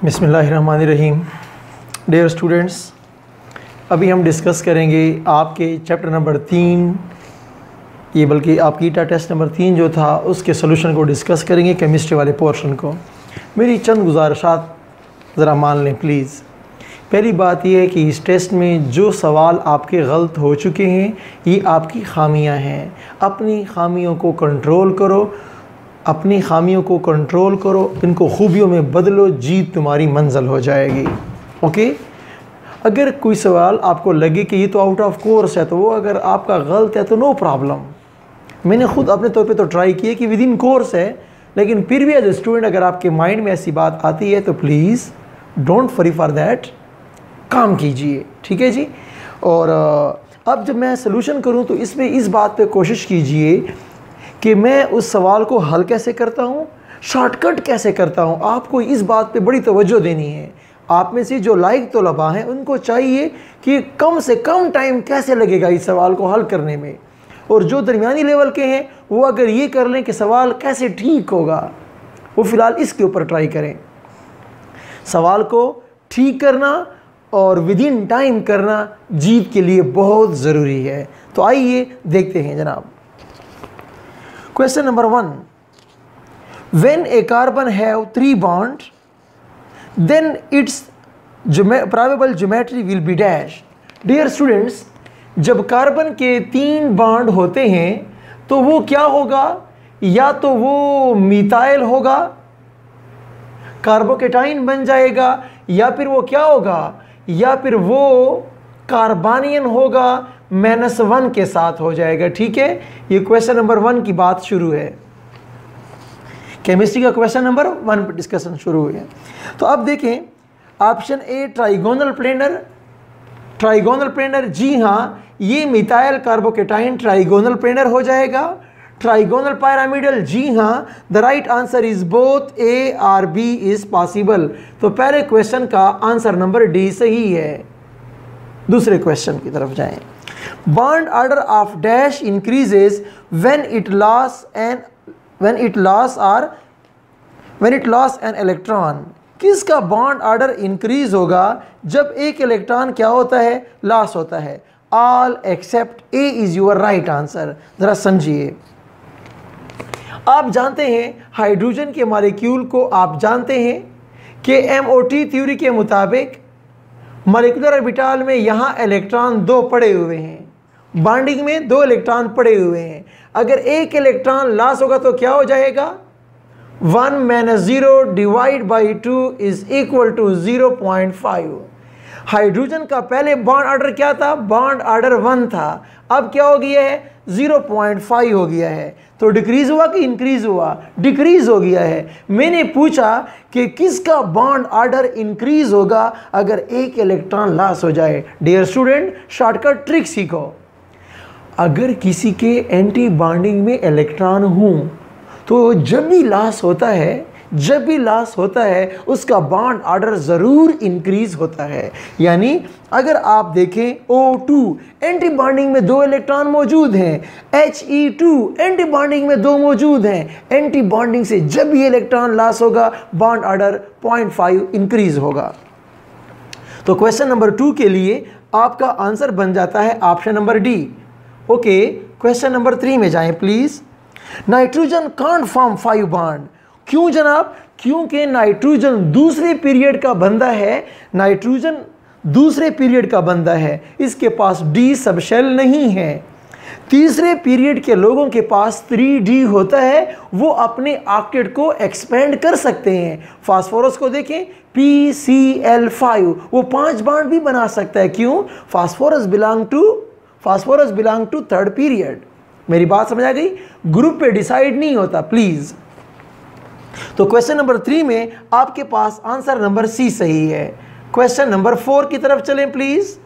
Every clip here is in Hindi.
बिस्मिल्लाहिर्रहमानिर्रहीम। डियर स्टूडेंट्स, अभी हम डिस्कस करेंगे आपके चैप्टर नंबर 3, ये बल्कि आपकी ईटा टेस्ट नंबर 3 जो था उसके सोल्यूशन को डिस्कस करेंगे, केमिस्ट्री वाले पोर्शन को। मेरी चंद गुजारिशात ज़रा मान लें प्लीज़। पहली बात यह है कि इस टेस्ट में जो सवाल आपके गलत हो चुके हैं ये आपकी खामियां हैं। अपनी खामियों को कंट्रोल करो, अपनी खामियों को कंट्रोल करो, इनको खूबियों में बदलो, जीत तुम्हारी मंजिल हो जाएगी। ओके, अगर कोई सवाल आपको लगे कि ये तो आउट ऑफ कोर्स है तो वो अगर आपका गलत है तो नो प्रॉब्लम। मैंने खुद अपने तौर पे तो ट्राई किया कि विद इन कोर्स है, लेकिन फिर भी एज ए स्टूडेंट अगर आपके माइंड में ऐसी बात आती है तो please don't worry for that, काम कीजिए। ठीक है जी। और अब जब मैं सलूशन करूं तो इसमें इस बात पे कोशिश कीजिए कि मैं उस सवाल को हल कैसे करता हूं, शॉर्टकट कैसे करता हूं। आपको इस बात पे बड़ी तवज्जो देनी है। आप में से जो लायक तलबा हैं उनको चाहिए कि कम से कम टाइम कैसे लगेगा इस सवाल को हल करने में, और जो दरमियानी लेवल के हैं वो अगर ये कर लें कि सवाल कैसे ठीक होगा, वो फ़िलहाल इसके ऊपर ट्राई करें। सवाल को ठीक करना और विद इन टाइम करना जीत के लिए बहुत ज़रूरी है। तो आइए देखते हैं जनाब। Question number 1, when a carbon have 3 bond then its probable geometry will be dash. Dear students, जब कार्बन के 3 बॉन्ड होते हैं तो वो क्या होगा, या तो वो मिथाइल होगा, कार्बोकेटाइन बन जाएगा, या फिर वो क्या होगा, या फिर वो कार्बानियन होगा, -1 के साथ हो जाएगा। ठीक है, ये क्वेश्चन नंबर 1 की बात शुरू है। केमिस्ट्री का क्वेश्चन नंबर 1 पर डिस्कशन शुरू हुई है। तो अब देखें option A trigonal planar. Trigonal planar, जी हाँ, ये मिथाइल कार्बोकेटाइन ट्राइगोनल प्लेनर हो जाएगा। ट्राइगोनल पिरामिडल, जी हाँ, the right answer is both ए और बी इज पॉसिबल। तो पहले क्वेश्चन का आंसर नंबर डी सही है। दूसरे क्वेश्चन की तरफ जाएं। Bond order of dash increases when it loss an electron. किसका बॉन्ड ऑर्डर इंक्रीज होगा जब एक इलेक्ट्रॉन क्या होता है, लॉस होता है। All except A is your right answer. जरा समझिए, आप जानते हैं हाइड्रोजन के मॉलिक्यूल को, आप जानते हैं कि एमओटी थ्योरी के मुताबिक मॉलिक्यूलर ऑर्बिटल में यहाँ इलेक्ट्रॉन 2 पड़े हुए हैं, बॉन्डिंग में 2 इलेक्ट्रॉन पड़े हुए हैं। अगर एक इलेक्ट्रॉन लॉस होगा तो क्या हो जाएगा, 1 - 0 divide by 2 is equal to 0.5। Hydrogen का पहले बॉन्ड ऑर्डर क्या था, बॉन्ड ऑर्डर 1 था, अब क्या हो गया है, 0.5 हो गया है। तो डिक्रीज हुआ कि इंक्रीज हुआ, डिक्रीज हो गया है। मैंने पूछा कि किसका बॉन्ड ऑर्डर इंक्रीज होगा अगर एक इलेक्ट्रॉन लॉस हो जाए। डियर स्टूडेंट, शॉर्टकट ट्रिक सीखो। अगर किसी के एंटी बॉन्डिंग में इलेक्ट्रॉन हो तो जब भी लॉस होता है उसका बॉन्ड ऑर्डर ज़रूर इंक्रीज होता है। यानी अगर आप देखें O2 एंटी बॉन्डिंग में 2 इलेक्ट्रॉन मौजूद हैं, He2 एंटी बॉन्डिंग में 2 मौजूद हैं, एंटी बॉन्डिंग से जब भी इलेक्ट्रॉन लॉस होगा बॉन्ड ऑर्डर 0.5 इंक्रीज होगा। तो क्वेश्चन नंबर 2 के लिए आपका आंसर बन जाता है option number D. Okay, question number 3 में जाएं please. Nitrogen can't form 5 bond. क्यों जनाब, क्योंकि नाइट्रोजन दूसरे पीरियड का बंदा है, नाइट्रोजन दूसरे पीरियड का बंदा है, इसके पास डी सबशेल नहीं है। तीसरे पीरियड के लोगों के पास 3D होता है, वो अपने ऑक्टेट को एक्सपेंड कर सकते हैं। फास्फोरस को देखें, PCl5, वो 5 बॉन्ड भी बना सकता है। क्यों, phosphorus belong to 3rd period. मेरी बात समझ आ गई, ग्रुप पे डिसाइड नहीं होता प्लीज। तो क्वेश्चन नंबर 3 में आपके पास आंसर नंबर सी सही है। क्वेश्चन नंबर 4 की तरफ चलें please.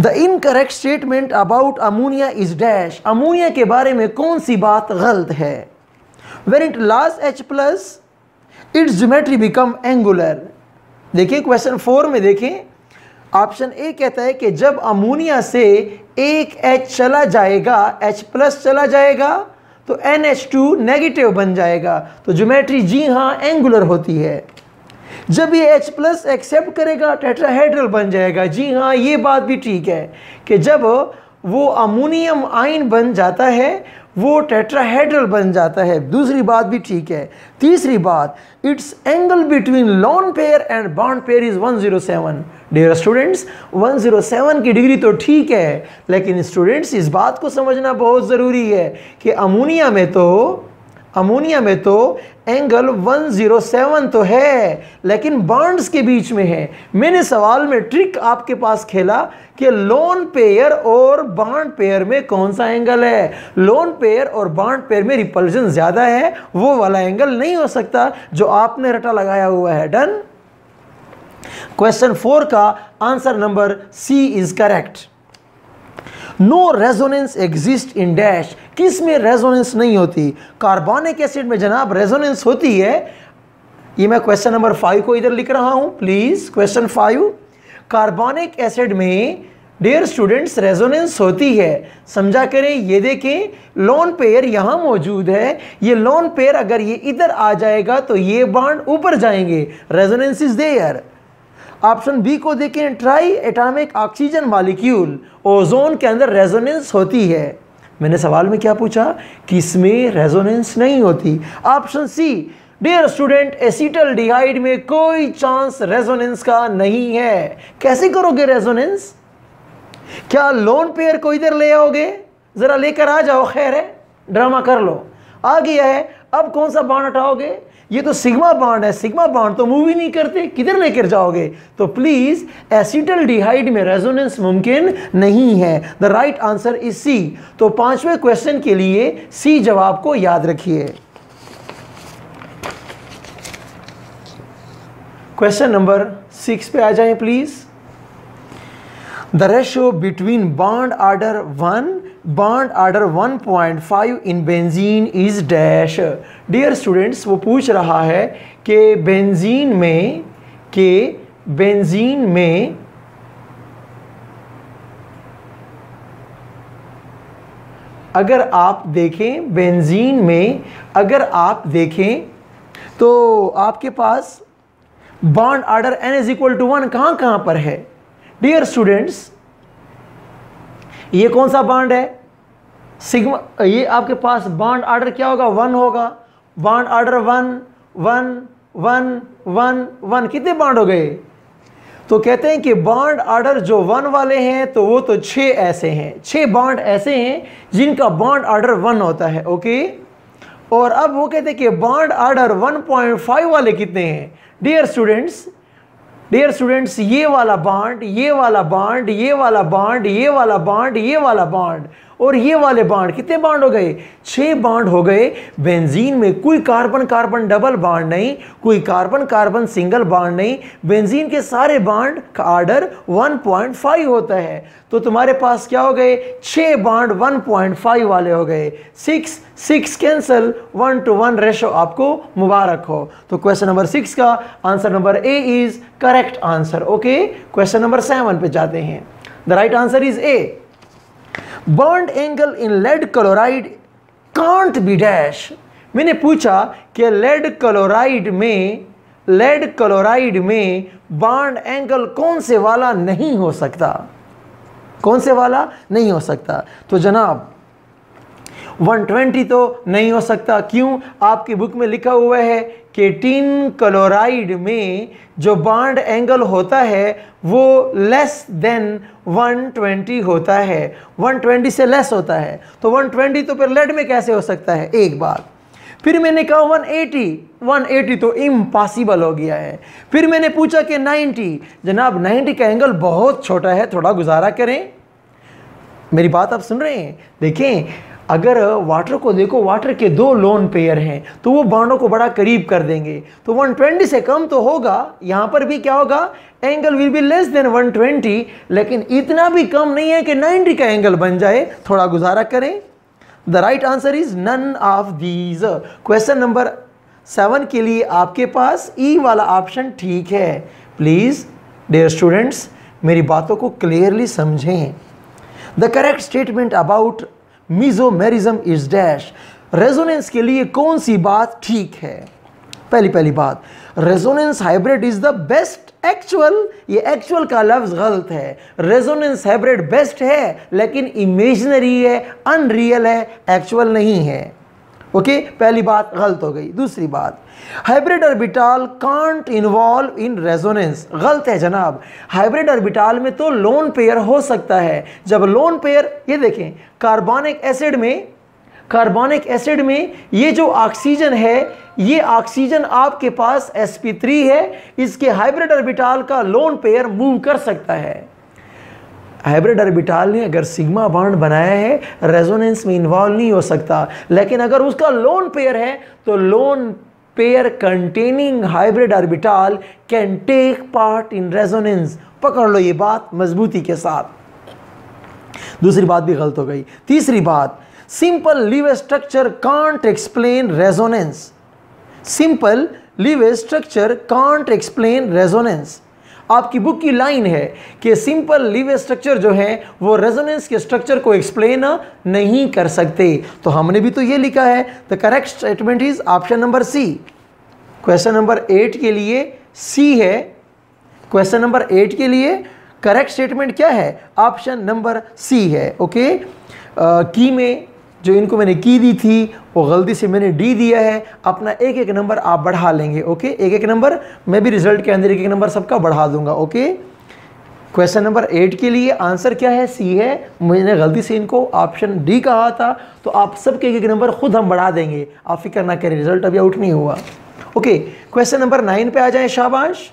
The incorrect statement about ammonia is dash. Ammonia के बारे में कौन सी बात गलत है। When it loss H+, it's geometry become angular. देखिए क्वेश्चन 4 में देखें, ऑप्शन ए कहता है कि जब अमोनिया से एक H चला जाएगा, H+ चला जाएगा तो NH2 नेगेटिव बन जाएगा। तो ज्योमेट्री जी हाँ एंगुलर होती है। जब ये H प्लस एक्सेप्ट करेगा टेट्राहेड्रल बन जाएगा। जी हाँ, ये बात भी ठीक है कि जब वो अमोनियम आयन बन जाता है वो टेट्राहेड्रल बन जाता है। दूसरी बात भी ठीक है। तीसरी बात, it's angle between lone pair and bond pair is 107। Dear students, 107 की डिग्री तो ठीक है, लेकिन स्टूडेंट्स इस बात को समझना बहुत ज़रूरी है कि अमोनिया में तो एंगल 107 तो है, लेकिन बॉन्ड्स के बीच में है। मैंने सवाल में ट्रिक आपके पास खेला कि लोन पेयर और बॉन्ड पेयर में कौन सा एंगल है। लोन पेयर और बॉन्ड पेयर में रिपल्जन ज़्यादा है, वो वाला एंगल नहीं हो सकता जो आपने रटा लगाया हुआ है। डन। क्वेश्चन 4 का answer number C is correct. No resonance exist in dash. किस में रेजोनेंस नहीं होती? कार्बोनिक एसिड में जनाब रेजोनेंस होती है। ये मैं क्वेश्चन नंबर 5 को इधर लिख रहा हूं प्लीज। क्वेश्चन 5, कार्बोनिक एसिड में डियर स्टूडेंट्स रेजोनेंस होती है। समझा करें, ये देखें लोन पेयर यहां मौजूद है। ये लोन पेयर अगर ये इधर आ जाएगा तो ये बॉन्ड ऊपर जाएंगे, resonance is there. Option B को देखें, triatomic oxygen molecule, ozone के अंदर रेजोनेंस होती है। मैंने सवाल में क्या पूछा? किसमें रेजोनेंस नहीं होती? Option C, dear student acetaldehyde में कोई चांस रेजोनेंस का नहीं है। कैसे करोगे रेजोनेंस? क्या लोन पेयर को इधर ले आओगे? जरा लेकर आ जाओ, खैर है, ड्रामा कर लो। आ गया है, अब कौन सा बॉन्ड हटाओगे? ये तो सिग्मा बॉन्ड है, सिग्मा बॉन्ड तो मूव ही नहीं करते, किधर लेकर जाओगे? तो प्लीज एसिटल्डिहाइड में रेजोनेंस मुमकिन नहीं है। The right answer is C. तो 5वें क्वेश्चन के लिए सी जवाब को याद रखिए। क्वेश्चन नंबर 6 पे आ जाएं please. The ratio between bond order 1 bond order 1.5 in benzene is dash. Dear students, वो पूछ रहा है कि बेंजीन में अगर आप देखें, बेंजीन में अगर आप देखें तो आपके पास bond order n is equal to 1 कहां पर है? डियर स्टूडेंट्स, ये कौन सा बॉन्ड है? सिग्मा। ये आपके पास बॉन्ड ऑर्डर क्या होगा? 1 होगा। बॉन्ड ऑर्डर 1 1 1 1 1 कितने बॉन्ड हो गए? तो कहते हैं कि बॉन्ड ऑर्डर जो 1 वाले हैं तो वो तो 6 ऐसे हैं, 6 बॉन्ड ऐसे हैं जिनका बॉन्ड ऑर्डर 1 होता है। ओके, और अब वो कहते हैं कि बॉन्ड ऑर्डर 1.5 वाले कितने हैं? डियर स्टूडेंट्स, ये वाला बॉन्ड, ये वाला बॉन्ड, ये वाला बॉन्ड, ये वाला बॉन्ड, ये वाला बॉन्ड और ये वाले बॉन्ड, कितने बॉन्ड हो गए? 6 बॉन्ड हो गए। बेंजीन में कोई कार्बन कार्बन डबल बॉन्ड नहीं, कोई कार्बन कार्बन सिंगल बॉन्ड नहीं। बेंजीन के सारे बॉन्ड का ऑर्डर 1.5 होता है। तो तुम्हारे पास क्या हो गए? 6 बॉन्ड 1.5 वाले हो गए। 6 कैंसल, 1:1 रेशो आपको मुबारक हो। तो क्वेश्चन नंबर 6 का answer number A is correct answer. Okay, question number 7 पे जाते हैं। The right answer is A. Bond angle in lead chloride can't be dash. मैंने पूछा कि लेड क्लोराइड में बॉन्ड एंगल कौन से वाला नहीं हो सकता? कौन से वाला नहीं हो सकता? तो जनाब 120 तो नहीं हो सकता। क्यों? आपकी बुक में लिखा हुआ है कि टिन क्लोराइड में जो बॉन्ड एंगल होता है वो लेस देन 120 होता है, 120 से लेस होता है। तो 120 तो फिर लेड में कैसे हो सकता है? एक बात। फिर मैंने कहा 180 तो इम्पॉसिबल हो गया है। फिर मैंने पूछा कि 90, जनाब 90 का एंगल बहुत छोटा है, थोड़ा गुजारा करें। मेरी बात आप सुन रहे हैं? देखें, अगर वाटर को देखो, वाटर के 2 लोन पेयर हैं तो वो बॉन्डों को बड़ा करीब कर देंगे। तो 120 से कम तो होगा। यहाँ पर भी क्या होगा? Angle will be less than 120, लेकिन इतना भी कम नहीं है कि 90 का एंगल बन जाए। थोड़ा गुजारा करें। The right answer is none of these. Question number 7 के लिए आपके पास ई वाला ऑप्शन ठीक है। प्लीज डियर स्टूडेंट्स, मेरी बातों को क्लियरली समझें। The correct statement about mesomerism is dash. Resonance के लिए कौन सी बात ठीक है? पहली बात, resonance hybrid is the best actual, ये एक्चुअल का लफ्ज गलत है। रेजोनेंस हाइब्रिड बेस्ट है लेकिन इमेजिनरी है, अनरियल है, एक्चुअल नहीं है। ओके, पहली बात गलत हो गई। दूसरी बात, hybrid orbital can't involve in resonance, गलत है जनाब। हाइब्रिड ऑर्बिटल में तो लोन पेयर हो सकता है। जब लोन पेयर, ये देखें कार्बोनिक एसिड में ये जो ऑक्सीजन है, ये ऑक्सीजन आपके पास sp3 है, इसके हाइब्रिड ऑर्बिटल का लोन पेयर मूव कर सकता है। हाइब्रिड ऑर्बिटल ने अगर सिग्मा बॉन्ड बनाया है, रेजोनेंस में इन्वॉल्व नहीं हो सकता। लेकिन अगर उसका लोन पेयर है तो lone pair containing hybrid orbital can take part in resonance. पकड़ लो ये बात मजबूती के साथ। दूसरी बात भी गलत हो गई। तीसरी बात, simple leave structure can't explain resonance. Simple leave structure can't explain resonance. आपकी बुक की लाइन है कि सिंपल लीव स्ट्रक्चर जो है वो रेजोनेंस के स्ट्रक्चर को एक्सप्लेन नहीं कर सकते। तो हमने भी तो ये लिखा है, the correct statement is option number C. Question number 8 के लिए सी है। क्वेश्चन नंबर 8 के लिए करेक्ट स्टेटमेंट क्या है? ऑप्शन नंबर सी है। ओके, की में जो इनको मैंने की दी थी वो गलती से मैंने डी दिया है। अपना एक एक नंबर आप बढ़ा लेंगे। ओके, एक एक नंबर मैं भी रिजल्ट के अंदर एक एक नंबर सबका बढ़ा दूंगा। ओके, क्वेश्चन नंबर 8 के लिए आंसर क्या है? सी है। मैंने गलती से इनको ऑप्शन डी कहा था, तो आप सबके एक एक नंबर खुद हम बढ़ा देंगे, आप फिक्र ना करें, रिजल्ट अभी आउट नहीं हुआ। ओके, क्वेश्चन नंबर 9 पे आ जाए, शाबाश।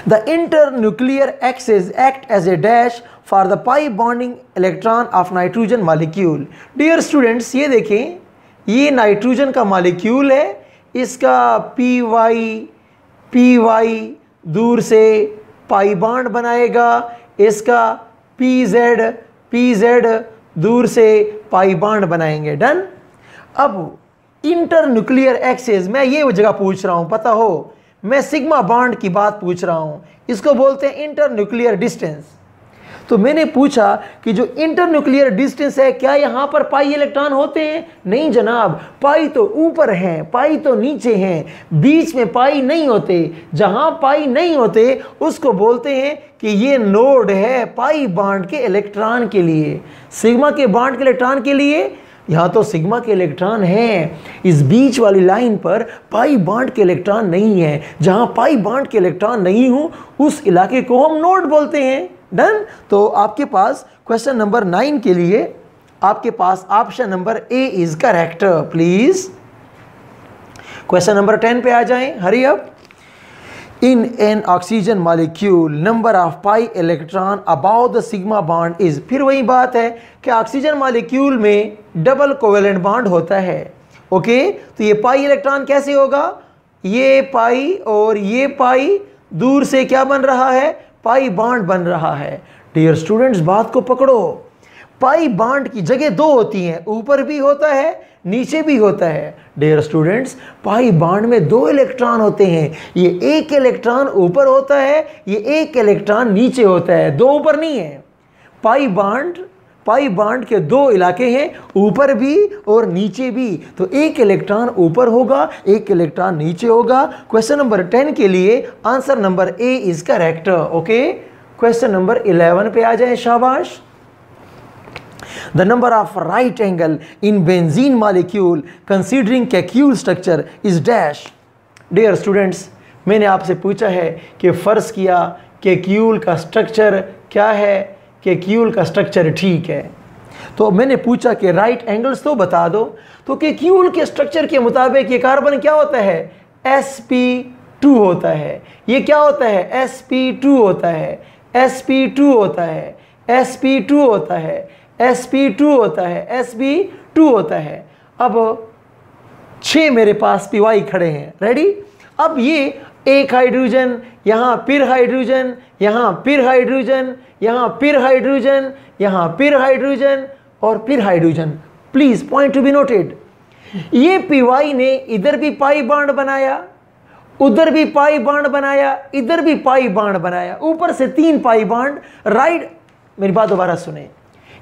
The internuclear axes act as a dash for the pi bonding electron of nitrogen molecule. Dear students, ये देखें, ये नाइट्रोजन का मॉलिक्यूल है, इसका py दूर से पाई बॉन्ड बनाएगा, इसका pz दूर से पाई बॉन्ड बनाएंगे। डन। अब इंटरन्यूक्लियर एक्सेस, मैं ये जगह पूछ रहा हूँ, पता हो, मैं सिग्मा बॉन्ड की बात पूछ रहा हूं, इसको बोलते हैं इंटरन्यूक्लियर डिस्टेंस। तो मैंने पूछा कि जो इंटरन्यूक्लियर डिस्टेंस है, क्या यहां पर पाई इलेक्ट्रॉन होते हैं? नहीं जनाब, पाई तो ऊपर हैं, पाई तो नीचे हैं, बीच में पाई नहीं होते। जहां पाई नहीं होते उसको बोलते हैं कि ये नोड है पाई बॉन्ड के इलेक्ट्रॉन के लिए। सिग्मा के बॉन्ड के इलेक्ट्रॉन के लिए यहाँ तो सिग्मा के इलेक्ट्रॉन हैं, इस बीच वाली लाइन पर पाई बॉन्ड के इलेक्ट्रॉन नहीं है। जहाँ पाई बॉन्ड के इलेक्ट्रॉन नहीं हो उस इलाके को हम नोड बोलते हैं। डन। तो आपके पास क्वेश्चन नंबर 9 के लिए आपके पास option number A is correct. Please question number 10 पे आ जाएं, hurry up. In an oxygen molecule, number of pi electron above the sigma bond is, फिर वही बात है कि ऑक्सीजन मॉलिक्यूल में डबल कोवेलेंट बॉन्ड होता है। ओके, तो ये पाई इलेक्ट्रॉन कैसे होगा? ये पाई और ये पाई दूर से क्या बन रहा है? पाई बॉन्ड बन रहा है। डियर स्टूडेंट्स, बात को पकड़ो, पाई बॉन्ड की जगह दो होती हैं, ऊपर भी होता है, नीचे भी होता है। डियर स्टूडेंट्स, पाई बॉन्ड में 2 इलेक्ट्रॉन होते हैं, ये एक इलेक्ट्रॉन ऊपर होता है, ये एक इलेक्ट्रॉन नीचे होता है, 2 ऊपर नहीं है। पाई बॉन्ड के 2 इलाके हैं, ऊपर भी और नीचे भी। तो एक इलेक्ट्रॉन ऊपर होगा, एक इलेक्ट्रॉन नीचे होगा। क्वेश्चन नंबर 10 के लिए answer number A is correct. Okay, question number 11 पे आ जाए, शाबाश। The number of right angle in benzene molecule considering Kekulé structure is dash. Dear students, मैंने आपसे पूछा है कि फ़र्ज़ किया केक्यूल का स्ट्रक्चर क्या है? केक्यूल का स्ट्रक्चर ठीक है, तो मैंने पूछा कि राइट एंगल्स तो बता दो। तो केक्यूल के स्ट्रक्चर के मुताबिक ये कार्बन क्या होता है? sp2 होता है। ये क्या होता है? sp2 होता है, sp2 होता है, sp2 होता है, sp2 होता है, sp2 होता है। अब 6 मेरे पास py खड़े हैं, रेडी। अब ये एक हाइड्रोजन, यहाँ फिर हाइड्रोजन, यहाँ फिर हाइड्रोजन, यहाँ फिर हाइड्रोजन, यहाँ फिर हाइड्रोजन और फिर hydrogen. Please point to be noted, ये py ने इधर भी पाई बॉन्ड बनाया, उधर भी पाई बॉन्ड बनाया, इधर भी पाई बॉन्ड बनाया, ऊपर से 3 पाई बॉन्ड। राइट, मेरी बात दोबारा सुने,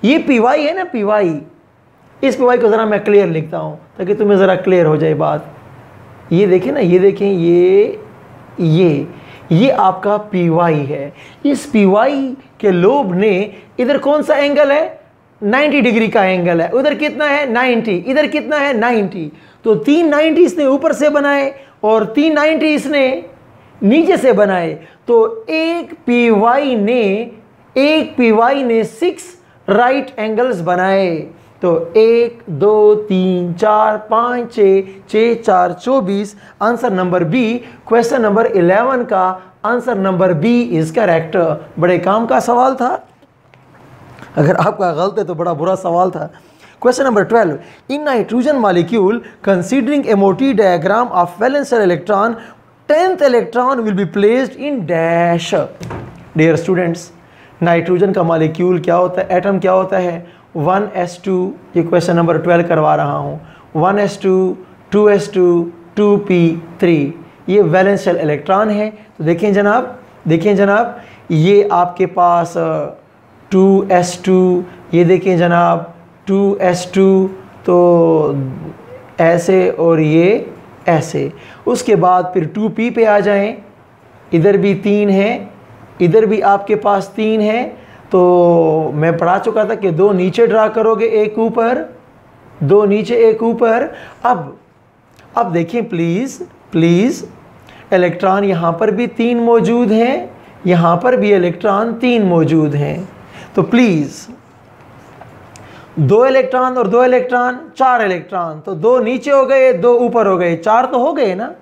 ये py है ना, py इस पी वाई को ज़रा मैं क्लियर लिखता हूँ ताकि तुम्हें ज़रा क्लियर हो जाए बात। ये देखें ना, ये देखें, ये आपका पी वाई है। इस पी वाई के लोब ने इधर कौन सा एंगल है, 90 डिग्री का एंगल है। उधर कितना है 90, इधर कितना है 90। तो 3 90 इसने ऊपर से बनाए और 3 90 इसने नीचे से बनाए। तो एक पी वाई ने 6 राइट एंगल्स बनाए। तो 1 2 3 4 5 6 6 4 24। Answer number B, question number 11 का answer number B is correct. बड़े काम का सवाल था, अगर आपका गलत है तो बड़ा बुरा सवाल था। Question number 12, in nitrogen molecule considering a MOT diagram of valence shell electron 10th electron will be placed in dash. Dear students, nitrogen का मॉलिक्यूल क्या होता है, एटम क्या होता है, 1s2। ये क्वेश्चन नंबर 12 करवा रहा हूँ। 1s2 2s2 2p3, ये वैलेंस शेल इलेक्ट्रॉन है। तो देखें जनाब, ये आपके पास 2s2, ये देखें जनाब 2s2, तो ऐसे और ये ऐसे। उसके बाद फिर 2p पे आ जाएं, इधर भी 3 है, इधर भी आपके पास 3 है। तो मैं पढ़ा चुका था कि 2 नीचे ड्रा करोगे, एक ऊपर, 2 नीचे एक ऊपर। अब देखें प्लीज़ इलेक्ट्रॉन यहाँ पर भी 3 मौजूद हैं, यहाँ पर भी इलेक्ट्रॉन 3 मौजूद हैं। तो प्लीज़ 2 इलेक्ट्रॉन और 2 इलेक्ट्रॉन, 4 इलेक्ट्रॉन। तो 2 नीचे हो गए, 2 ऊपर हो गए, 4 तो हो गए ना।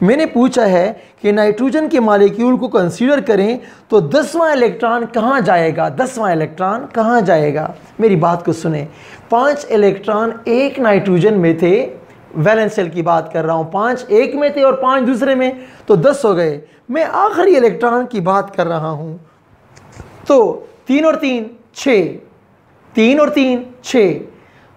मैंने पूछा है कि नाइट्रोजन के मॉलिक्यूल को कंसीडर करें तो 10वां इलेक्ट्रॉन कहाँ जाएगा, 10वां इलेक्ट्रॉन कहाँ जाएगा। मेरी बात को सुने, 5 इलेक्ट्रॉन एक नाइट्रोजन में थे, वैलेंस शेल की बात कर रहा हूँ, 5 एक में थे और 5 दूसरे में, तो 10 हो गए। मैं आखिरी इलेक्ट्रॉन की बात कर रहा हूँ। तो 3 और 3 6, 3 और 3 6,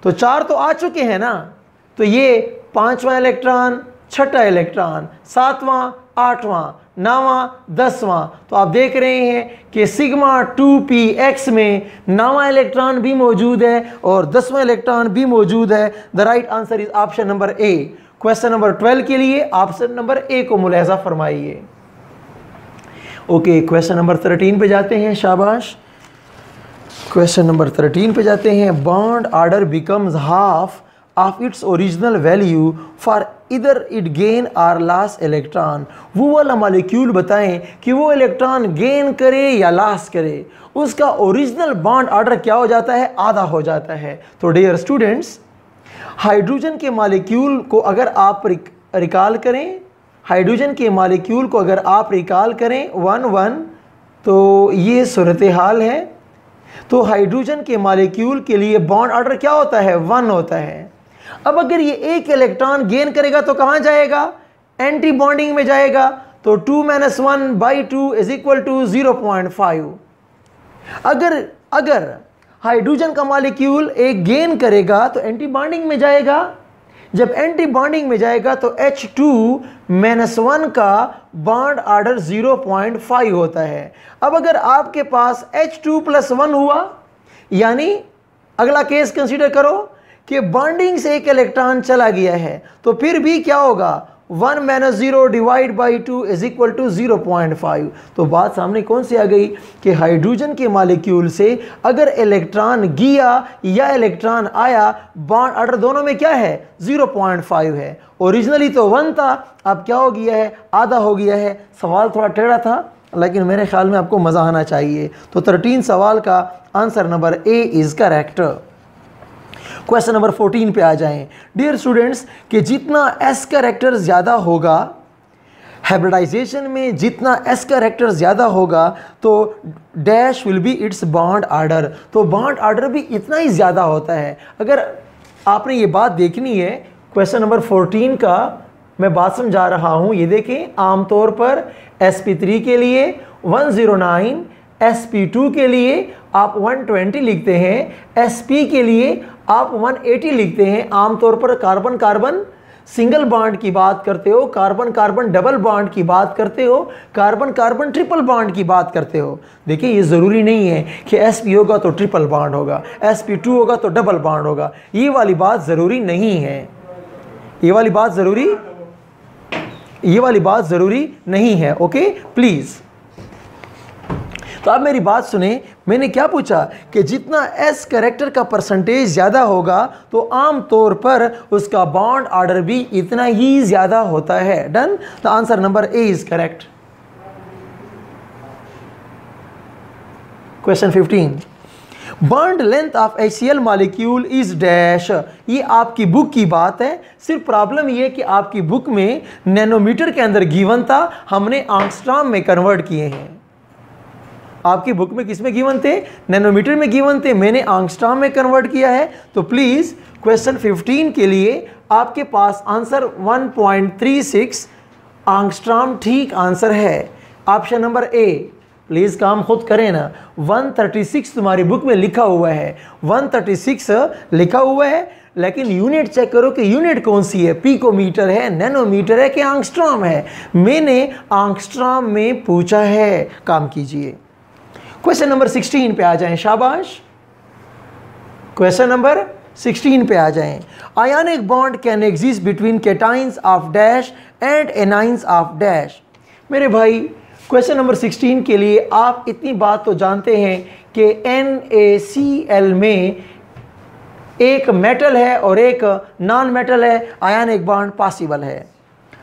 तो 4 तो आ चुके हैं ना। तो ये 5वां इलेक्ट्रॉन, 6ठा इलेक्ट्रॉन, 7वां, 8वां, 9वां, 10वां। तो आप देख रहे हैं कि सिग्मा 2px में 9वां इलेक्ट्रॉन भी मौजूद है और 10वां इलेक्ट्रॉन भी मौजूद है। The right answer is option number A. Question number 12 के लिए ऑप्शन नंबर ए को मुलाहिजा फरमाइए। ओके, क्वेश्चन नंबर 13 पे जाते हैं। शाबाश, क्वेश्चन नंबर 13 पे जाते हैं। Bond order becomes half of its original value for either it gain or loss electron. वो वाला मॉलिक्यूल बताएं कि वो इलेक्ट्रॉन गेन करे या लॉस करे, उसका ओरिजिनल बॉन्ड ऑर्डर क्या हो जाता है, आधा हो जाता है। तो डियर स्टूडेंट्स, हाइड्रोजन के मॉलिक्यूल को अगर आप रिकॉल करें, हाइड्रोजन के मॉलिक्यूल को अगर आप रिकॉल करें 1 तो ये सूरत हाल है। तो हाइड्रोजन के मॉलिक्यूल के लिए बॉन्ड ऑर्डर क्या होता है, 1 होता है। अब अगर ये एक इलेक्ट्रॉन गेन करेगा तो कहाँ जाएगा, एंटी बॉन्डिंग में जाएगा। तो 2 - 1/2 इज इक्वल टू 0.5। अगर हाइड्रोजन का मॉलिक्यूल एक गेन करेगा तो एंटी बॉन्डिंग में जाएगा। जब एंटी बॉन्डिंग में जाएगा तो H2 - 1 का बॉन्ड ऑर्डर 0.5 होता है। अब अगर आपके पास H2 + 1 हुआ, यानी अगला केस कंसीडर करो कि बॉन्डिंग से एक इलेक्ट्रॉन चला गया है, तो फिर भी क्या होगा, 1 - 0 / 2 इज इक्वल टू 0.5। तो बात सामने कौन सी आ गई कि हाइड्रोजन के मॉलिक्यूल से अगर इलेक्ट्रॉन गया या इलेक्ट्रॉन आया, बॉन्ड ऑर्डर दोनों में क्या है, 0.5 है। ओरिजिनली तो 1 था, अब क्या हो गया है, आधा हो गया है। सवाल थोड़ा टेढ़ा था, लेकिन मेरे ख्याल में आपको मज़ा आना चाहिए। तो 13 सवाल का answer number A is correct. Question number 14 पे आ जाएं। डियर स्टूडेंट्स, कि जितना एस कैरेक्टर ज़्यादा होगा, हाइब्रिडाइजेशन में जितना एस कैरेक्टर ज़्यादा होगा तो dash will be it's bond order. तो बॉन्ड ऑर्डर भी इतना ही ज़्यादा होता है। अगर आपने ये बात देखनी है, क्वेश्चन नंबर 14 का मैं बात समझा रहा हूँ। ये देखें, आमतौर पर sp3 के लिए 109, sp2 के लिए आप 120 लिखते हैं, sp के लिए आप 180 लिखते हैं। आमतौर पर कार्बन कार्बन सिंगल बॉन्ड की बात करते हो, कार्बन कार्बन डबल बॉन्ड की बात करते हो, कार्बन कार्बन ट्रिपल बॉन्ड की बात करते हो। देखिए ये ज़रूरी नहीं है कि sp होगा तो ट्रिपल बॉन्ड होगा, sp2 होगा तो डबल बॉन्ड होगा। ये वाली बात ज़रूरी नहीं है, ये वाली बात ज़रूरी नहीं है। Okay please. तो आप मेरी बात सुने, मैंने क्या पूछा कि जितना S कैरेक्टर का परसेंटेज ज़्यादा होगा तो आम तौर पर उसका बॉन्ड ऑर्डर भी इतना ही ज़्यादा होता है। Done. The answer number A is correct. Question 15, bond length of HCl molecule is dash. ये आपकी बुक की बात है, सिर्फ प्रॉब्लम ये कि आपकी बुक में नैनोमीटर के अंदर गिवन था, हमने एंगस्ट्रॉम में कन्वर्ट किए हैं। आपकी बुक में किस में गिवन थे? नैनोमीटर में गिवन थे, मैंने एंगस्ट्रॉम में कन्वर्ट किया है। तो प्लीज़ क्वेश्चन 15 के लिए आपके पास आंसर 1.36 एंगस्ट्रॉम ठीक आंसर है। Option number A. प्लीज़ काम खुद करें ना। 136 तुम्हारी बुक में लिखा हुआ है, 136 लिखा हुआ है, लेकिन यूनिट चेक करो कि यूनिट कौन सी है, पिकोमीटर है, नैनोमीटर है कि एंगस्ट्रॉम है। मैंने एंगस्ट्रॉम में पूछा है। काम कीजिए। क्वेश्चन नंबर 16 पे आ जाएं, शाबाश। क्वेश्चन नंबर 16 पे आ जाएं। Ionic bond can exist between cations of dash and anions of dash. मेरे भाई क्वेश्चन नंबर 16 के लिए आप इतनी बात तो जानते हैं कि NaCl में एक मेटल है और एक नॉन मेटल है, आयनिक बॉन्ड पॉसिबल है।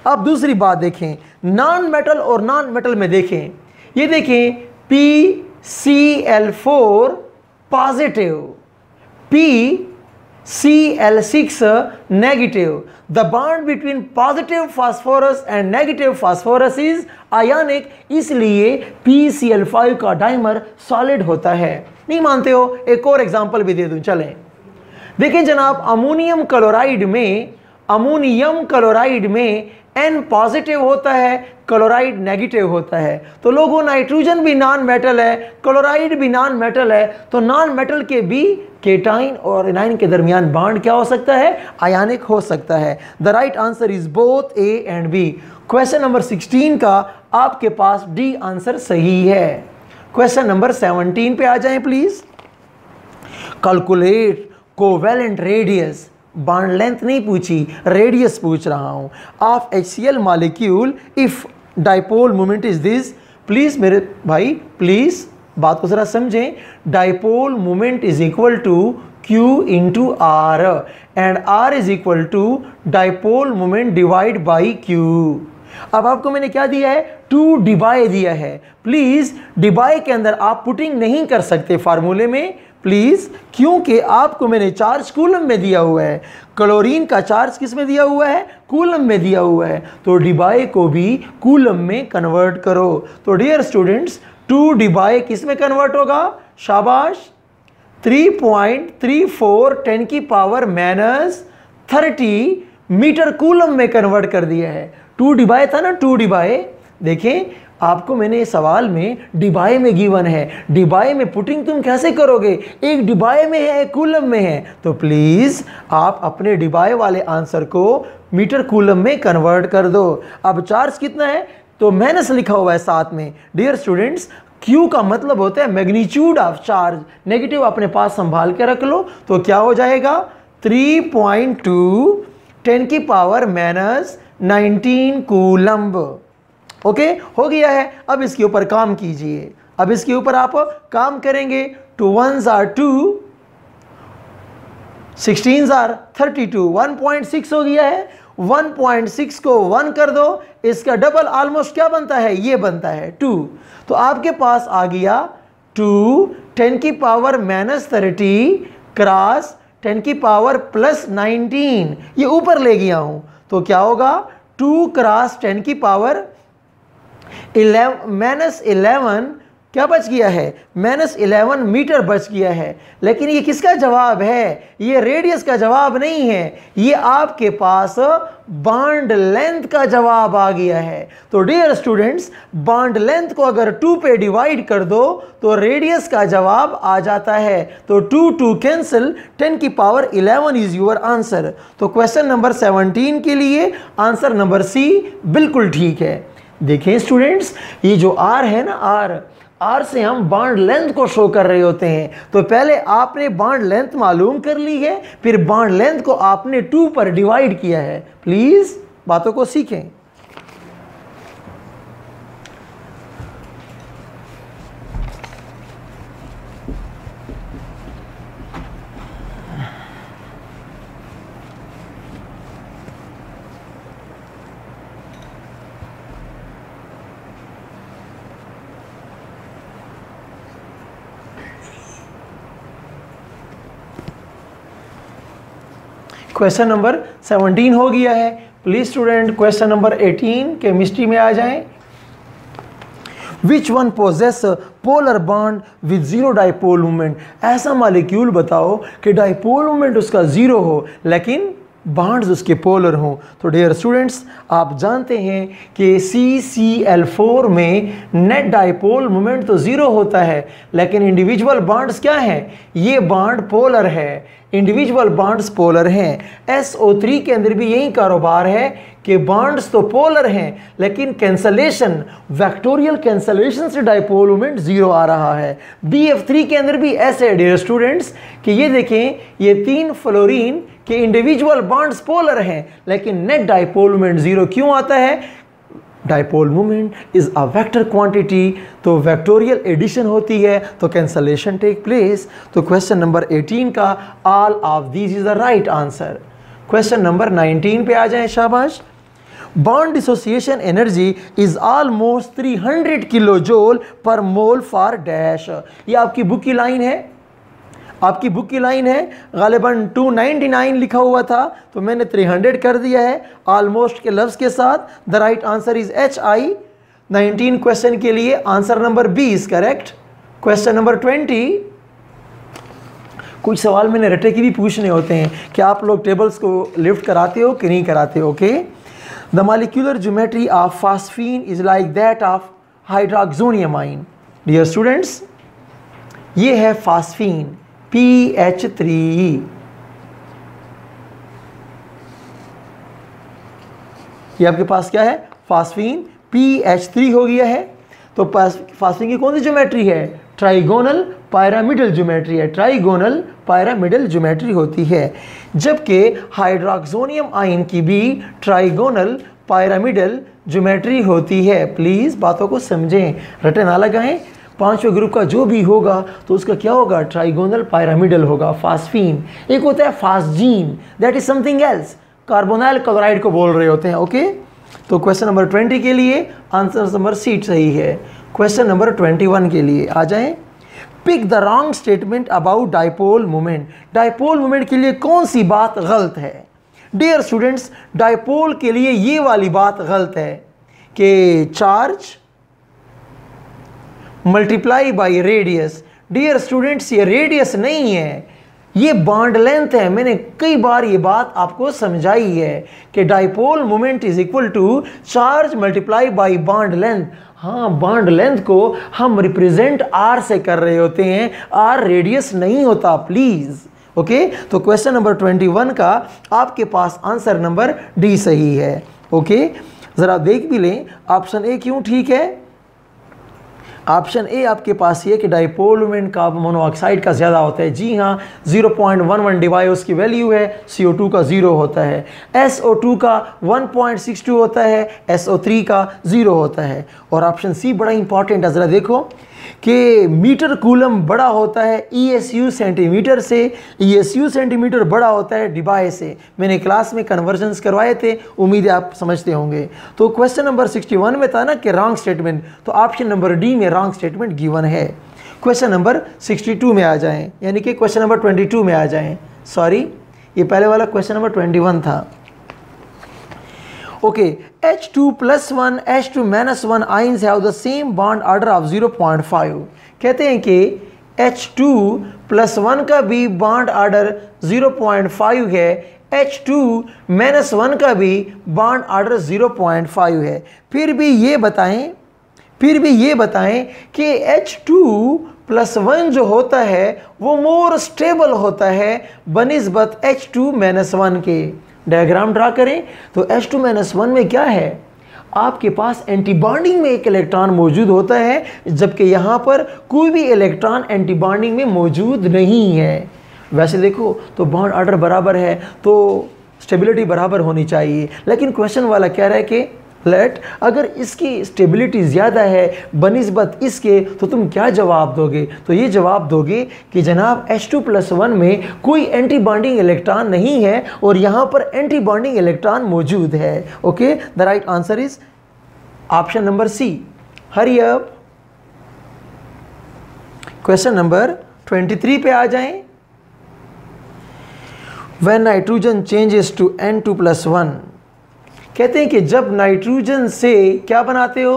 अब दूसरी बात देखें, नॉन मेटल और नॉन मेटल में देखें, ये देखें PCl4 positive, PCl6 negative. The bond between positive phosphorus and negative phosphorus is आयनिक, इसलिए PCl5 का डाइमर सॉलिड होता है। नहीं मानते हो? एक और एग्जांपल भी दे दूं, चलें। देखें जनाब, अमोनियम क्लोराइड में N पॉजिटिव होता है, क्लोराइड नेगेटिव होता है। तो लोगों, नाइट्रोजन भी नॉन मेटल है, क्लोराइड भी नॉन मेटल है, तो नॉन मेटल के भी केटाइन और एनाइन के दरमियान बॉन्ड क्या हो सकता है? आयनिक हो सकता है। The right answer is both A and B. Question number 16 का आपके पास डी आंसर सही है। क्वेश्चन नंबर 17 पे आ जाएं please. Calculate covalent radius, bond length नहीं पूछी, रेडियस पूछ रहा हूं, of HCl molecule if dipole moment is this. Please मेरे भाई, प्लीज बात को जरा समझें। Dipole moment is equal to Q into R and R is equal to dipole moment divide by Q। अब आपको मैंने क्या दिया है? 2 डिबाई दिया है। प्लीज डिबाई के अंदर आप पुटिंग नहीं कर सकते फार्मूले में, प्लीज, क्योंकि आपको मैंने चार्ज कूलम में दिया हुआ है। क्लोरीन का चार्ज किस में दिया हुआ है? कूलम में दिया हुआ है। तो डिबाई को भी कूलम में कन्वर्ट करो। तो डियर स्टूडेंट्स, 2 डिबाई किस में कन्वर्ट होगा? शाबाश, 3.34 10 की पावर -30 मीटर कूलम में कन्वर्ट कर दिया है। 2 डिबाई था ना, 2 डिबाई। देखें, आपको मैंने सवाल में डिबाई में गिवन है, डिबाई में पुटिंग तुम कैसे करोगे? एक डिबाई में है, एक कूलम में है। तो प्लीज आप अपने डिबाई वाले आंसर को मीटर कूलम में कन्वर्ट कर दो। अब चार्ज कितना है? तो माइनस लिखा हुआ है साथ में। डियर स्टूडेंट्स, Q का मतलब होता है मैग्नीट्यूड ऑफ चार्ज। नेगेटिव अपने पास संभाल के रख लो। तो क्या हो जाएगा? 3.2 10 की पावर -19 कूलम्ब। ओके, हो गया है। अब इसके ऊपर काम कीजिए। अब इसके ऊपर आप काम करेंगे। 2 1s are 2, 16s are 32, 1.6 हो गया है। 1.6 को 1 कर दो, इसका डबल ऑलमोस्ट क्या बनता है? ये बनता है 2। तो आपके पास आ गया 2 10 की पावर -30 क्रॉस 10 की पावर +19, ये ऊपर ले गया हूं। तो क्या होगा? 2 क्रॉस 10 की पावर -11 क्या बच गया है, -11 मीटर बच गया है। लेकिन ये किसका जवाब है, ये रेडियस का जवाब नहीं है, ये आपके पास बॉन्ड लेंथ का जवाब आ गया है। तो डियर स्टूडेंट्स, बॉन्ड लेंथ को अगर 2 पे डिवाइड कर दो तो रेडियस का जवाब आ जाता है। तो 2 कैंसिल, 10 की पावर 11 इज योर आंसर। तो क्वेश्चन नंबर 17 के लिए आंसर नंबर सी बिल्कुल ठीक है। देखें स्टूडेंट्स, ये जो आर है ना, आर से हम बॉन्ड लेंथ को शो कर रहे होते हैं। तो पहले आपने बॉन्ड लेंथ मालूम कर ली है, फिर बॉन्ड लेंथ को आपने 2 पर डिवाइड किया है। प्लीज बातों को सीखें। क्वेश्चन नंबर 17 हो गया है। Please student question number 18 chemistry में आ जाएं। Which one possess polar bond with zero dipole movement. ऐसा मॉलिक्यूल बताओ कि डाइपोल मूवमेंट उसका जीरो हो लेकिन बॉन्ड्स उसके पोलर हों। तो डियर स्टूडेंट्स, आप जानते हैं कि CCl4 में नेट डाइपोल मोमेंट तो ज़ीरो होता है, लेकिन इंडिविजुअल बॉन्ड्स क्या हैं, ये बॉन्ड पोलर है, इंडिविजुअल बॉन्ड्स पोलर हैं। SO3 के अंदर भी यही कारोबार है कि बॉन्ड्स तो पोलर हैं लेकिन कैंसलेशन, वेक्टोरियल कैंसलेशन से डाइपोल मोमेंट ज़ीरो आ रहा है। BF3 के अंदर भी ऐसे है डियर स्टूडेंट्स कि ये देखें, ये 3 फ्लोरीन के इंडिविजुअल बॉन्ड्स पोलर हैं लेकिन नेट डाइपोल मोमेंट ज़ीरो क्यों आता है, dipole moment is a vector quantity, तो वेक्टोरियल एडिशन होती है तो कैंसलेशन टेक प्लेस। तो क्वेश्चन नंबर 18 का all of these is the right answer. Question number 19 पे आ जाएं, शाबाश। Bond dissociation energy is almost 300 kilo joule पर मोल फॉर डैश। ये आपकी बुक की लाइन है, आपकी बुक की लाइन है, गालिबन 299 लिखा हुआ था तो मैंने 300 कर दिया है ऑलमोस्ट के लफ्ज़ के साथ। The right answer is HI। 19 question के लिए answer number B is correct. Question number 20, कुछ सवाल मैंने रटे की भी पूछने होते हैं कि आप लोग टेबल्स को लिफ्ट कराते हो कि नहीं कराते। Okay, the molecular geometry of phosphine is like that of hydroxonium ion. Dear students, ये है फास्फीन PH3। ये आपके पास क्या है, फास्फीन PH3 हो गया है। तो फास्फीन की कौन सी ज्योमेट्री है, ट्राइगोनल पायरामिडल ज्योमेट्री है, ट्राइगोनल पायरामिडल ज्योमेट्री होती है। जबकि हाइड्रोक्सोनियम आयन की भी ट्राइगोनल पायरामिडल ज्योमेट्री होती है। प्लीज़ बातों को समझें, रटे ना लगाएं। 5वें ग्रुप का जो भी होगा तो उसका क्या होगा, ट्राइगोनल पायरामिडल होगा। फास्फीन एक होता है phosgene, that is something else, carbonyl chloride को बोल रहे होते हैं। ओके, तो क्वेश्चन नंबर 20 के लिए आंसर नंबर C सही है। क्वेश्चन नंबर 21 के लिए आ जाएं। Pick the wrong statement about dipole moment. Dipole moment के लिए कौन सी बात गलत है। डियर स्टूडेंट्स, डाइपोल के लिए ये वाली बात गलत है कि charge multiply by radius. Dear students, ये रेडियस नहीं है, ये बॉन्ड लेंथ है। मैंने कई बार ये बात आपको समझाई है कि dipole moment is equal to charge multiply by bond length. हाँ, बॉन्ड लेंथ को हम रिप्रेजेंट R से कर रहे होते हैं, R रेडियस नहीं होता। प्लीज ओके, तो क्वेश्चन नंबर 21 का आपके पास आंसर नंबर D सही है। ओके, जरा देख भी लें ऑप्शन A क्यों ठीक है। ऑप्शन ए आपके पास ये कि डाइपोल मोमेंट का मोनोऑक्साइड का ज़्यादा होता है। जी हाँ, 0.11 डिवाई उसकी वैल्यू है, CO2 का 0 होता है, SO2 का 1.62 होता है, SO3 का 0 होता है। और ऑप्शन सी बड़ा इंपॉर्टेंट है, ज़रा देखो कि मीटर कूलम बड़ा होता है ESU सेंटीमीटर से, ESU सेंटीमीटर बड़ा होता है डिबाई से। मैंने क्लास में कन्वर्जन्स करवाए थे, उम्मीद है आप समझते होंगे। तो क्वेश्चन नंबर 61 में था ना कि रॉन्ग स्टेटमेंट, तो ऑप्शन नंबर डी में रॉन्ग स्टेटमेंट गिवन है। क्वेश्चन नंबर 62 में आ जाएं, यानी कि क्वेश्चन नंबर 22 में आ जाएं। सॉरी, ये पहले वाला क्वेश्चन नंबर 21 था। Okay, H2+1 H2-1 ions have the same bond order of 0.5. कहते हैं कि H2+1 का भी बॉन्ड ऑर्डर 0.5 है, H2-1 का भी बॉन्ड ऑर्डर 0.5 है। फिर भी ये बताएं कि H2+1 जो होता है वो मोर स्टेबल होता है बनिस्बत H2-1 के। डायग्राम ड्रा करें तो H2-1 में क्या है, आपके पास एंटी बॉन्डिंग में एक इलेक्ट्रॉन मौजूद होता है, जबकि यहाँ पर कोई भी इलेक्ट्रॉन एंटी बॉन्डिंग में मौजूद नहीं है। वैसे देखो तो बॉन्ड ऑर्डर बराबर है तो स्टेबिलिटी बराबर होनी चाहिए, लेकिन क्वेश्चन वाला कह रहा है कि लेट अगर इसकी स्टेबिलिटी ज़्यादा है बनिस्बत इसके तो तुम क्या जवाब दोगे? तो ये जवाब दोगे कि जनाब H2+1 में कोई एंटी बॉन्डिंग इलेक्ट्रॉन नहीं है और यहाँ पर एंटी बॉन्डिंग इलेक्ट्रॉन मौजूद है। Okay, the right answer is option number C. Hurry up. Question number 23 पे आ जाएं। When nitrogen changes to N2+1, कहते हैं कि जब नाइट्रोजन से क्या बनाते हो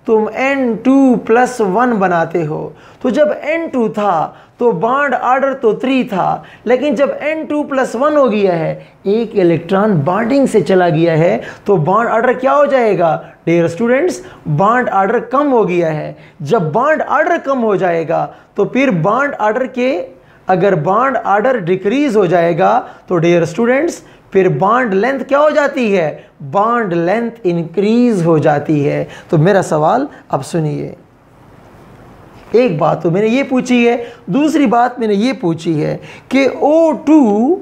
तुम N2+1 बनाते हो, तो जब N2 था तो बॉन्ड ऑर्डर तो 3 था, लेकिन जब N2+1 हो गया है, एक इलेक्ट्रॉन बॉन्डिंग से चला गया है, तो बॉन्ड ऑर्डर क्या हो जाएगा डियर स्टूडेंट्स? बॉन्ड ऑर्डर कम हो गया है। जब बॉन्ड ऑर्डर कम हो जाएगा तो फिर बॉन्ड ऑर्डर के अगर बॉन्ड ऑर्डर डिक्रीज हो जाएगा तो डियर स्टूडेंट्स फिर बॉन्ड लेंथ क्या हो जाती है? बॉन्ड लेंथ इंक्रीज हो जाती है। तो मेरा सवाल अब सुनिए, एक बात तो मैंने ये पूछी है, दूसरी बात मैंने ये पूछी है कि O2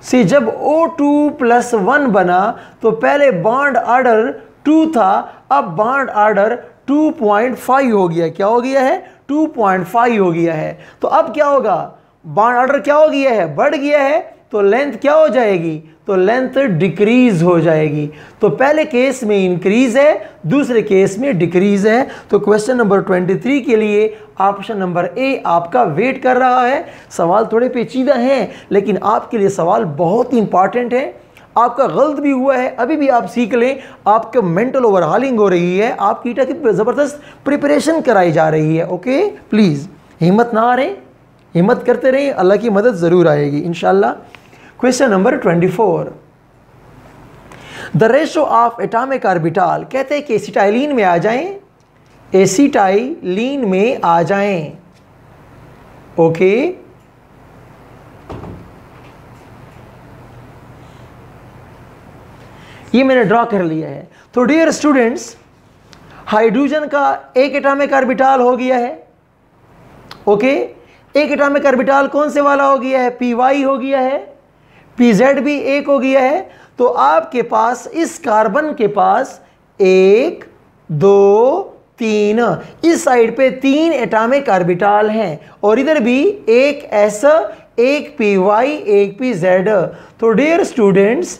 से जब O2+1 बना तो पहले बॉन्ड ऑर्डर 2 था, अब बॉन्ड ऑर्डर 2.5 हो गया। क्या हो गया है? 2.5 हो गया है। तो अब क्या होगा? बॉन्ड ऑर्डर क्या हो गया है? बढ़ गया है, तो लेंथ क्या हो जाएगी? तो लेंथ डिक्रीज हो जाएगी। तो पहले केस में इंक्रीज है, दूसरे केस में डिक्रीज है। तो क्वेश्चन नंबर 23 के लिए ऑप्शन नंबर ए आपका वेट कर रहा है। सवाल थोड़े पेचीदा हैं, लेकिन आपके लिए सवाल बहुत ही इंपॉर्टेंट है। आपका गलत भी हुआ है, अभी भी आप सीख लें। आपका मेंटल ओवरहालिंग हो रही है, आपकी ईटा की ज़बरदस्त प्रिपरेशन कराई जा रही है। ओके, प्लीज़ हिम्मत ना हारें, हिम्मत करते रहें, अल्लाह की मदद ज़रूर आएगी इंशाल्लाह। Question number 24, the ratio of atomic orbital, कहते हैं कि एसिटाइलिन में आ जाएं, एसिटाइलिन में आ जाएं। ओके, ये मैंने ड्रॉ कर लिया है। तो डियर स्टूडेंट्स, हाइड्रोजन का एक एटॉमिक ऑर्बिटल हो गया है। ओके, एक एटॉमिक ऑर्बिटल कौन से वाला हो गया है? py हो गया है, pz भी एक हो गया है। तो आपके पास इस कार्बन के पास 1 2 3 इस साइड पे 3 एटॉमिक ऑर्बिटल हैं और इधर भी एक s, एक py, एक pz। तो डियर स्टूडेंट्स,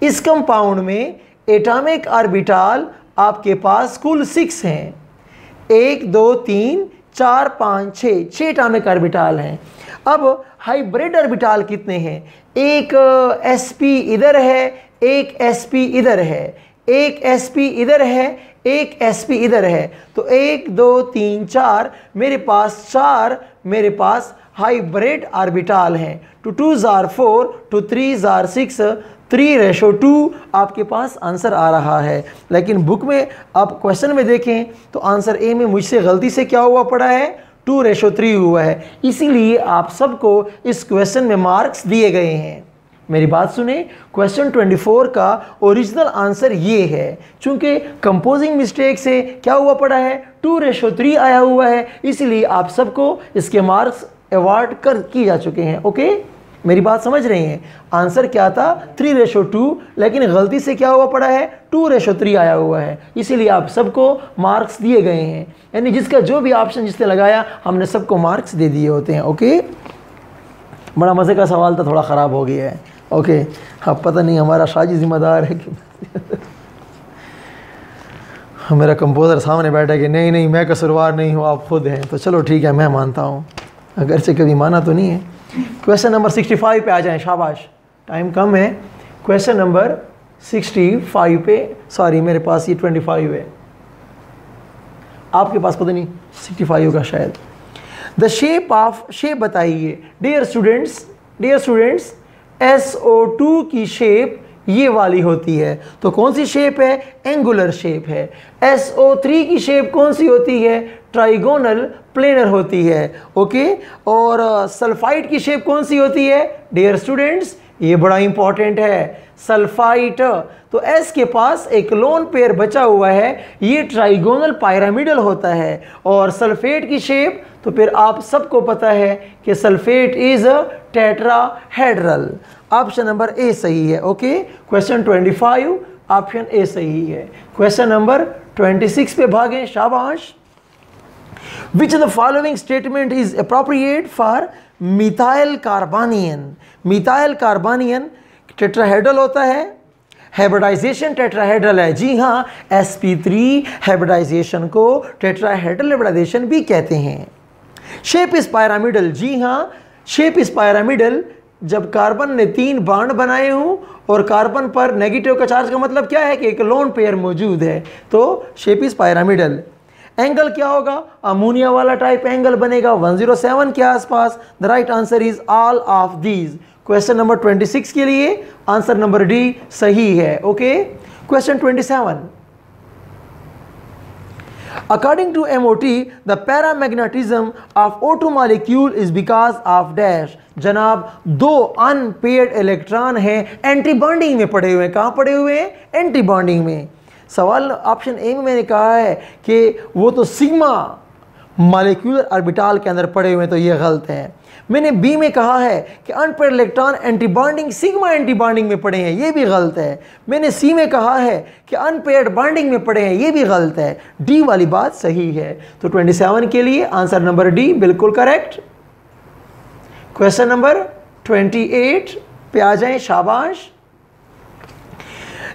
इस कंपाउंड में एटॉमिक ऑर्बिटल आपके पास कुल 6 हैं। 1 2 3 4 5 6 एटॉमिक ऑर्बिटल हैं। अब हाइब्रिड ऑर्बिटल कितने हैं? एक sp इधर है, एक sp इधर है, एक sp इधर है, एक sp इधर है। तो 1 2 3 4 मेरे पास 4 मेरे पास हाइब्रिड ऑर्बिटल हैं। टू 2 आर 4, टू 3 आर 6, 3:2 आपके पास आंसर आ रहा है। लेकिन बुक में आप क्वेश्चन में देखें तो आंसर ए में मुझसे गलती से क्या हुआ पड़ा है? 2:3 हुआ है। इसीलिए आप सबको इस क्वेश्चन में मार्क्स दिए गए हैं। मेरी बात सुने, क्वेश्चन 24 का ओरिजिनल आंसर ये है। चूंकि कंपोजिंग मिस्टेक से क्या हुआ पड़ा है? 2:3 आया हुआ है, इसीलिए आप सबको इसके मार्क्स अवार्ड किए जा चुके हैं। ओके, मेरी बात समझ रहे हैं? आंसर क्या था? 3:2, लेकिन गलती से क्या हुआ पड़ा है? 2:3 आया हुआ है, इसीलिए आप सबको मार्क्स दिए गए हैं। यानी जिसका जो भी ऑप्शन जिसने लगाया हमने सबको मार्क्स दे दिए होते हैं। ओके, बड़ा मज़े का सवाल था, थोड़ा ख़राब हो गया है। ओके, अब पता नहीं हमारा शाजी जिम्मेदार है कि मेरा कंपोज़र सामने बैठा कि नहीं नहीं मैं कसूरवार नहीं हूँ, आप खुद हैं। तो चलो ठीक है, मैं मानता हूँ, अगरचे कभी माना तो नहीं है। क्वेश्चन नंबर 65 पे आ जाएं, शाबाश, टाइम कम है। क्वेश्चन नंबर 65 पे, सॉरी मेरे पास ये 25 है, आपके पास पता नहीं 65 होगा शायद। द शेप बताइए। डियर स्टूडेंट्स SO2 की शेप ये वाली होती है, तो कौन सी शेप है? एंगुलर शेप है। SO3 की शेप कौन सी होती है? ट्राइगोनल प्लेनर होती है। ओके, और सल्फाइड की शेप कौन सी होती है? डियर स्टूडेंट्स ये बड़ा इंपॉर्टेंट है, सल्फाइट। तो S के पास एक लोन पेयर बचा हुआ है, ये ट्राइगोनल पिरामिडल होता है। और सल्फेट की शेप तो फिर आप सबको पता है कि sulphate is tetrahedral. Option number ए सही है। ओके, क्वेश्चन 25 ऑप्शन ए सही है। क्वेश्चन नंबर 26 पे भागें, शाबाश। Which of the following statement is appropriate for methyl carbanion? methyl carbanion tetrahedral होता है, हाइब्रिडाइजेशन टेट्राहेड्रल है। जी हाँ, sp3 हाइब्रिडाइजेशन को टेट्राहेड्रल हाइब्रिडाइजेशन भी कहते हैं। Shape is pyramidal. जी हाँ, शेप इज पिरामिडल जब कार्बन ने 3 बॉन्ड बनाए हों और कार्बन पर नेगेटिव का चार्ज का मतलब क्या है कि एक लोन पेयर मौजूद है, तो शेप इज पिरामिडल। एंगल क्या होगा? अमोनिया वाला टाइप एंगल बनेगा 107 के आसपास। The right answer is all of these. Question number 26 के लिए आंसर नंबर डी सही है। Okay, question 27। According to MOT, the paramagnetism of O2 molecule is because of dash। जनाब, 2 अनपेयर्ड इलेक्ट्रॉन हैं, एंटी बॉन्डिंग में पड़े हुए हैं। कहाँ पड़े हुए हैं? एंटी बॉन्डिंग में। सवाल ऑप्शन ए में मैंने कहा है कि वो तो सिग्मा मॉलिक्यूलर ऑर्बिटल के अंदर पड़े हुए हैं, तो ये गलत है। मैंने बी में कहा है कि unpaired electron anti bonding sigma anti bonding में पड़े हैं, ये भी गलत है। मैंने सी में कहा है कि अनपेयर्ड बॉन्डिंग में पड़े हैं, ये भी गलत है। डी वाली बात सही है। तो 27 के लिए आंसर नंबर डी बिल्कुल करेक्ट। क्वेश्चन नंबर 28 पे आ जाएं, शाबाश।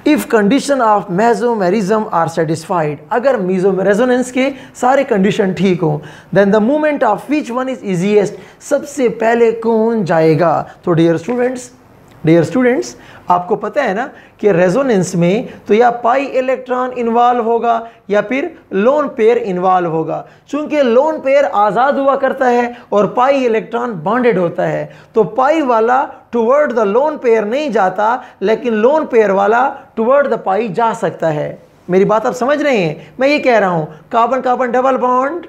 If condition of mesomerism are satisfied, अगर रेजोनेंस के सारे कंडीशन ठीक हो, then the movement of which one is easiest, सबसे पहले कौन जाएगा? तो डियर स्टूडेंट्स आपको पता है ना कि रेजोनेंस में तो या पाई इलेक्ट्रॉन इन्वॉल्व होगा या फिर लोन पेयर इन्वॉल्व होगा। चूंकि लोन पेयर आज़ाद हुआ करता है और पाई इलेक्ट्रॉन बॉन्डेड होता है, तो पाई वाला टुवर्ड द लोन पेयर नहीं जाता, लेकिन लोन पेयर वाला टुवर्ड द पाई जा सकता है। मेरी बात आप समझ रहे हैं? मैं ये कह रहा हूं carbon carbon double bond,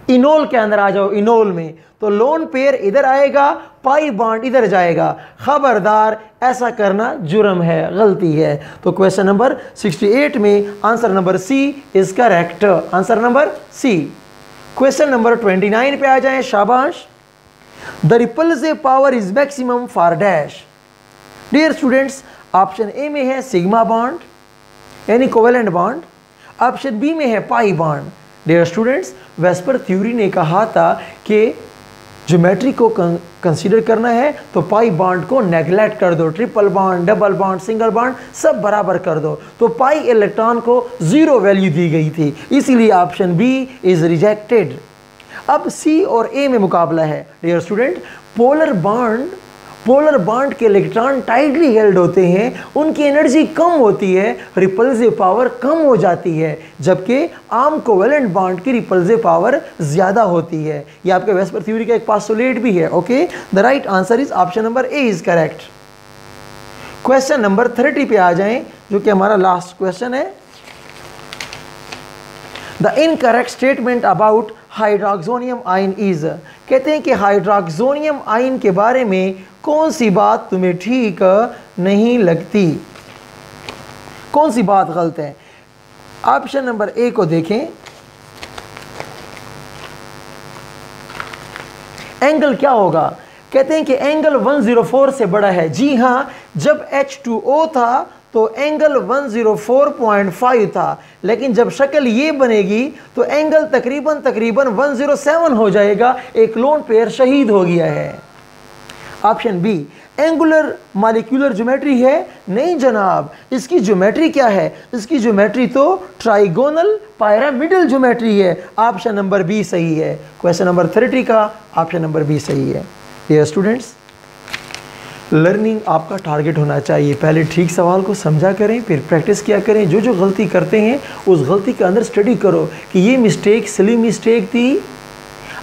enol के अंदर आ जाओ, इनोल में तो लोन पेयर इधर आएगा, पाई बॉन्ड इधर जाएगा। खबरदार, ऐसा करना जुर्म है, गलती है। तो क्वेश्चन नंबर 68 में answer number C is correct. Answer number C. Question number 29 पे आ जाएं, शाबाश। The repulsive power is maximum for dash. Dear students, option A में है सिग्मा बॉन्ड यानी कोवेलेंट बॉन्ड, ऑप्शन बी में है pi bond. Dear students, VSEPR theory ने कहा था कि ज्योमेट्री को कंसीडर करना है तो पाई बॉन्ड को नेगलेक्ट कर दो, triple bond, double bond, single bond सब बराबर कर दो। तो पाई इलेक्ट्रॉन को 0 वैल्यू दी गई थी, इसीलिए ऑप्शन बी इज रिजेक्टेड। अब सी और ए में मुकाबला है। डियर स्टूडेंट, पोलर बॉन्ड के इलेक्ट्रॉन टाइटली हेल्ड होते हैं, उनकी एनर्जी कम होती है, रिपल्सिव पावर कम हो जाती है, जबकि आम कोवेलेंट बॉन्ड की रिपल्सिव पावर ज़्यादा होती है। ये आपके वेस्पर थ्योरी का एक पोस्टुलेट भी है। Okay, the right answer is option number A is correct. Question number 30 पे आ जाएं, जो कि हमारा लास्ट क्वेश्चन है। The incorrect statement about hydroxonium ion is, कहते हैं कि हाइड्रोक्सोनियम आयन के बारे में कौन सी बात तुम्हें ठीक नहीं लगती, कौन सी बात गलत है? ऑप्शन नंबर ए को देखें। एंगल क्या होगा? कहते हैं कि एंगल 104 से बड़ा है। जी हां, जब H2O था तो एंगल 104.5 था, लेकिन जब शक्ल ये बनेगी तो एंगल तकरीबन 107 हो जाएगा। एक लोन पेयर शहीद हो गया है। Option B, angular molecular geometry है? नहीं जनाब, इसकी ज्योमेट्री क्या है? इसकी ज्योमेट्री तो ट्राइगोनल पिरामिडल ज्योमेट्री है। ऑप्शन नंबर बी सही है। क्वेश्चन नंबर 30 का ऑप्शन नंबर बी सही है। डियर स्टूडेंट्स, लर्निंग आपका टारगेट होना चाहिए। पहले ठीक सवाल को समझा करें, फिर प्रैक्टिस किया करें। जो जो गलती करते हैं उस गलती के अंदर स्टडी करो कि ये मिस्टेक सिली मिस्टेक थी,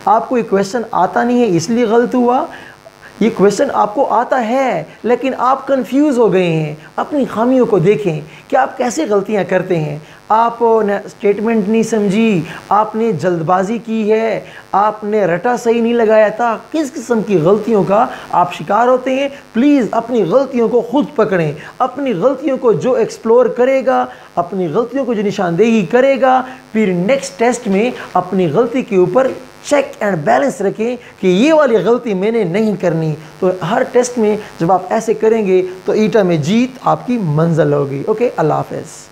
आपको ये क्वेश्चन आता नहीं है इसलिए गलत हुआ, ये क्वेश्चन आपको आता है लेकिन आप कंफ्यूज हो गए हैं। अपनी खामियों को देखें कि आप कैसे गलतियां करते हैं। आपने स्टेटमेंट नहीं समझी, आपने जल्दबाजी की है, आपने रटा सही नहीं लगाया था, किस किस्म की गलतियों का आप शिकार होते हैं। प्लीज़ अपनी गलतियों को खुद पकड़ें। अपनी गलतियों को जो एक्सप्लोर करेगा, अपनी गलतियों को जो निशानदेही करेगा, फिर नेक्स्ट टेस्ट में अपनी गलती के ऊपर चेक एंड बैलेंस रखें कि ये वाली गलती मैंने नहीं करनी। तो हर टेस्ट में जब आप ऐसे करेंगे तो ईटा में जीत आपकी मंजिल होगी। ओके, अल्लाह हाफ़िज़।